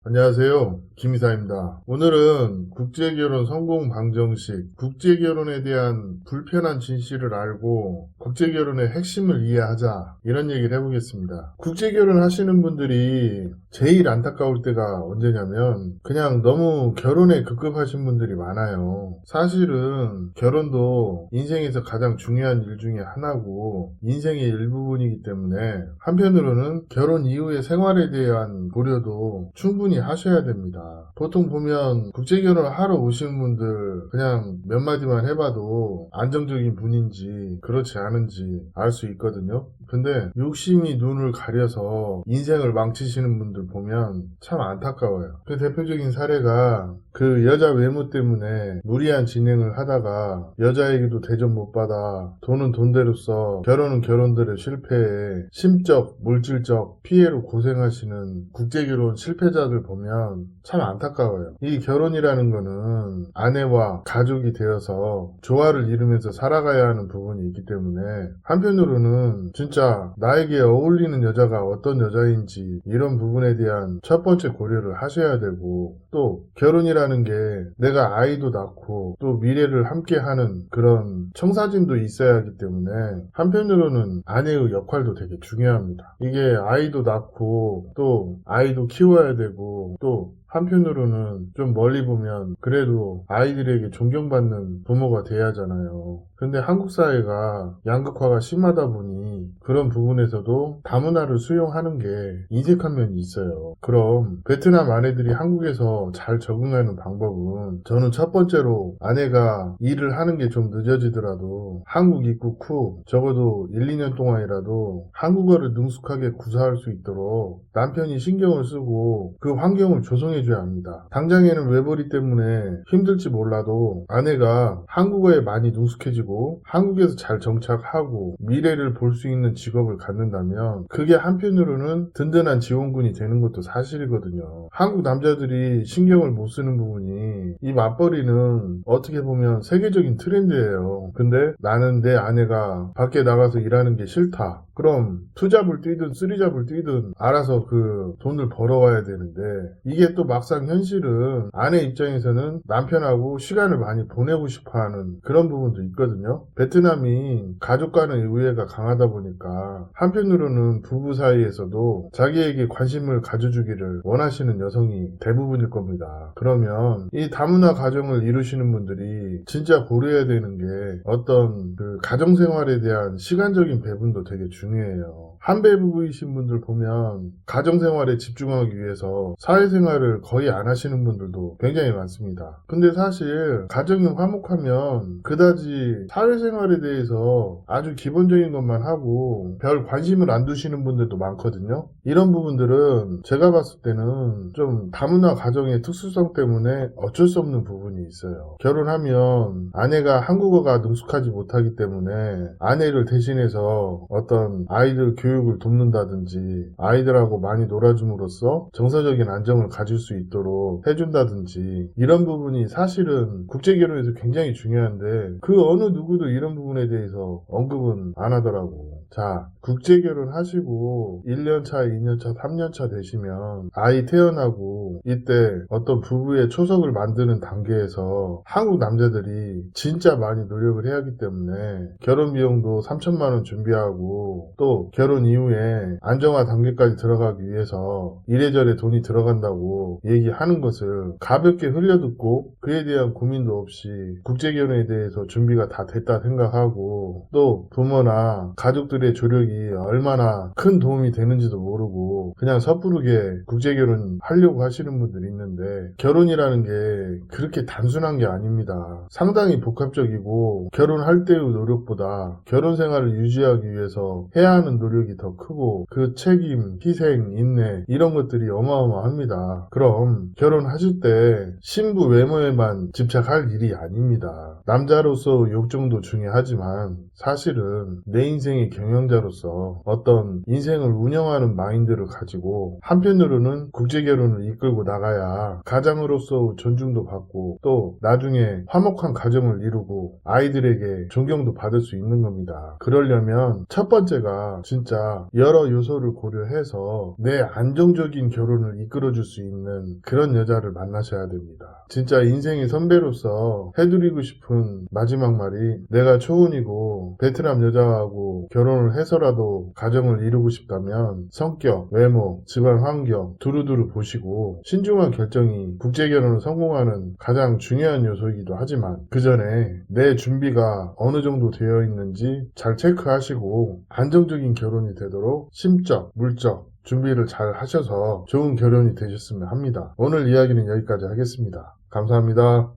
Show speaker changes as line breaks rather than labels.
안녕하세요. 김이사입니다. 오늘은 국제결혼 성공 방정식, 국제결혼에 대한 불편한 진실을 알고 국제결혼의 핵심을 이해하자, 이런 얘기를 해보겠습니다. 국제결혼 하시는 분들이 제일 안타까울 때가 언제냐면 그냥 너무 결혼에 급급하신 분들이 많아요. 사실은 결혼도 인생에서 가장 중요한 일 중에 하나고 인생의 일부분이기 때문에 한편으로는 결혼 이후의 생활에 대한 고려도 충분히 하셔야 됩니다. 보통 보면 국제결혼을 하러 오시는 분들 그냥 몇 마디만 해봐도 안정적인 분인지 그렇지 않은지 알 수 있거든요. 근데 욕심이 눈을 가려서 인생을 망치시는 분들 보면 참 안타까워요. 그 대표적인 사례가 그 여자 외모 때문에 무리한 진행을 하다가 여자에게도 대접 못 받아 돈은 돈대로 써 결혼은 결혼대로 실패해 심적, 물질적 피해로 고생하시는 국제결혼 실패자들 보면 참 안타까워요. 이 결혼이라는 거는 아내와 가족이 되어서 조화를 이루면서 살아가야 하는 부분이 있기 때문에 한편으로는 진짜 나에게 어울리는 여자가 어떤 여자인지 이런 부분에 대한 첫 번째 고려를 하셔야 되고, 또 결혼이라는 게 내가 아이도 낳고 또 미래를 함께하는 그런 청사진도 있어야 하기 때문에 한편으로는 아내의 역할도 되게 중요합니다. 이게 아이도 낳고 또 아이도 키워야 되고 또 한편으로는 좀 멀리 보면 그래도 아이들에게 존경받는 부모가 돼야 하잖아요. 근데 한국 사회가 양극화가 심하다 보니 그런 부분에서도 다문화를 수용하는 게 인색한 면이 있어요. 그럼 베트남 아내들이 한국에서 잘 적응하는 방법은, 저는 첫 번째로 아내가 일을 하는 게 좀 늦어지더라도 한국 입국 후 적어도 1, 2년 동안이라도 한국어를 능숙하게 구사할 수 있도록 남편이 신경을 쓰고 그 환경을 조성해 줘야 합니다. 당장에는 외벌이 때문에 힘들지 몰라도 아내가 한국어에 많이 능숙해지고 한국에서 잘 정착하고 미래를 볼 수 있는 직업을 갖는다면 그게 한편으로는 든든한 지원군이 되는 것도 사실이거든요. 한국 남자들이 신경을 못 쓰는 부분이, 이 맞벌이는 어떻게 보면 세계적인 트렌드예요. 근데 나는 내 아내가 밖에 나가서 일하는 게 싫다. 그럼 투잡을 뛰든 쓰리잡을 뛰든 알아서 그 돈을 벌어와야 되는데, 이게 또 막상 현실은 아내 입장에서는 남편하고 시간을 많이 보내고 싶어하는 그런 부분도 있거든요. 베트남이 가족 간의 우애가 강하다 보니까 한편으로는 부부 사이에서도 자기에게 관심을 가져주기를 원하시는 여성이 대부분일 겁니다. 그러면 이 다문화 가정을 이루시는 분들이 진짜 고려해야 되는 게 어떤 그 가정생활에 대한 시간적인 배분도 되게 중요해요. 한배 부부이신 분들 보면 가정생활에 집중하기 위해서 사회생활을 거의 안 하시는 분들도 굉장히 많습니다. 근데 사실 가정이 화목하면 그다지 사회생활에 대해서 아주 기본적인 것만 하고 별 관심을 안 두시는 분들도 많거든요. 이런 부분들은 제가 봤을 때는 좀 다문화 가정의 특수성 때문에 어쩔 수 없는 부분이 있어요. 결혼하면 아내가 한국어가 능숙하지 못하기 때문에 아내를 대신해서 어떤 아이들 교육을 돕는다든지 아이들하고 많이 놀아줌으로써 정서적인 안정을 가질 수 있도록 해준다든지, 이런 부분이 사실은 국제결혼에서 굉장히 중요한데 그 어느 누구도 이런 부분에 대해서 언급은 안 하더라고. 자, 국제결혼 하시고 1년차, 2년차, 3년차 되시면 아이 태어나고 이때 어떤 부부의 초석을 만드는 단계에서 한국 남자들이 진짜 많이 노력을 해야 하기 때문에 결혼 비용도 3천만 원 준비하고 또 결혼 이후에 안정화 단계까지 들어가기 위해서 이래저래 돈이 들어간다고 얘기하는 것을 가볍게 흘려듣고 그에 대한 고민도 없이 국제결혼에 대해서 준비가 다 됐다 생각하고 또 부모나 가족들의 조력이 얼마나 큰 도움이 되는지도 모르고 그냥 섣부르게 국제결혼 하려고 하시는 분들이 있는데, 결혼이라는 게 그렇게 단순한 게 아닙니다. 상당히 복합적이고 결혼할 때의 노력보다 결혼 생활을 유지하기 위해서 해야 하는 노력이 더 크고 그 책임, 희생, 인내 이런 것들이 어마어마합니다. 그럼 결혼하실 때 신부 외모에만 집착할 일이 아닙니다. 남자로서 욕정도 중요하지만 사실은 내 인생의 경영자로서 어떤 인생을 운영하는 마인드를 가지고 한편으로는 국제결혼을 이끌고 나가야 가장으로서 존중도 받고 또 나중에 화목한 가정을 이루고 아이들에게 존경도 받을 수 있는 겁니다. 그러려면 첫 번째가 진짜 진짜 여러 요소를 고려해서 내 안정적인 결혼을 이끌어줄 수 있는 그런 여자를 만나셔야 됩니다. 진짜 인생의 선배로서 해드리고 싶은 마지막 말이, 내가 초혼이고 베트남 여자하고 결혼을 해서라도 가정을 이루고 싶다면 성격, 외모, 집안 환경 두루두루 보시고 신중한 결정이 국제결혼을 성공하는 가장 중요한 요소이기도 하지만, 그 전에 내 준비가 어느 정도 되어 있는지 잘 체크하시고 안정적인 결혼이 되도록 심적, 물적 준비를 잘 하셔서 좋은 결혼이 되셨으면 합니다. 오늘 이야기는 여기까지 하겠습니다. 감사합니다.